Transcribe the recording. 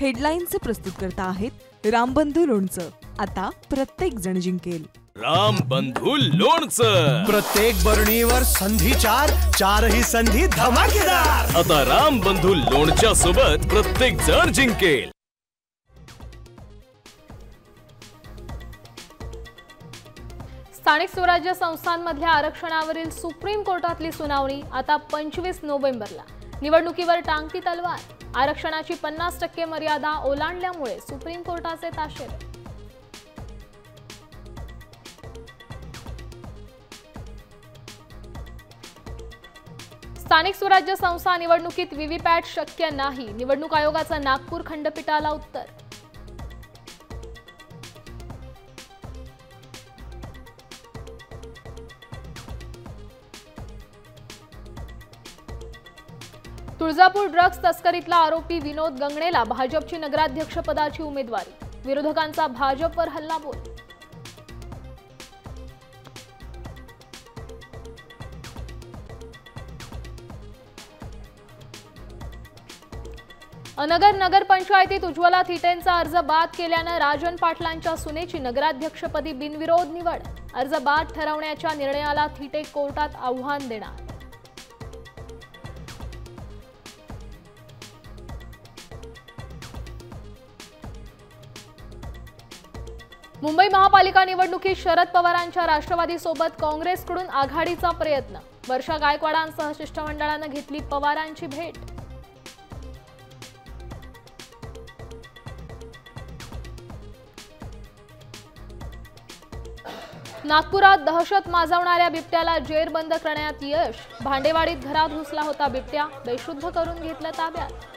हेडलाईनचे प्रस्तुतकर्ता आहेत रामबंधू लोणचं। आता प्रत्येक जण जिंकेल। रामबंधू लोणचं। प्रत्येक बरणीवर संधी चार, चारही संधी धमाकेदार। आता रामबंधू लोणच्या सोबत प्रत्येक जण जिंकेल। स्थानिक स्वराज्य संस्थांमधल्या आरक्षणावरील सुप्रीम कोर्टातली सुनावणी आता 25 नोव्हेंबरला। निवडणुकीवर टांगती तलवार। आरक्षणाची 50% मर्यादा ओलांडल्यामुळे सुप्रीम कोर्टाचे ताशेरे। स्थानिक स्वराज्य संस्था निवडणुकीत व्हीव्हीपॅट शक्य नाही। निवडणूक आयोगाचं नागपूर खंडपीठाला उत्तर। तुळजापूर ड्रग्ज तस्करीतला आरोपी विनोद गंगणेला भाजपची नगराध्यक्षपदाची उमेदवारी। विरोधकांचा भाजपवर हल्लाबोल। अनगर नगरपंचायतीत उज्ज्वला थिटेंचा अर्ज बाद केल्यानं राजन पाटलांच्या सुनेची नगराध्यक्षपदी बिनविरोध निवड। अर्ज बाद ठरवण्याच्या निर्णयाला थिटे कोर्टात आव्हान देणार। मुंबई महापालिका निवडणुकीत शरद पवारांच्या राष्ट्रवादीसोबत काँग्रेसकडून आघाडीचा प्रयत्न। वर्षा गायकवाडांसह शिष्टमंडळानं घेतली पवारांची भेट। नागपुरात दहशत माजवणाऱ्या बिबट्याला जेरबंद करण्यात यश। भांडेवाडीत घरात घुसला होता बिबट्या, बेशुद्ध करून घेतलं ताब्यात।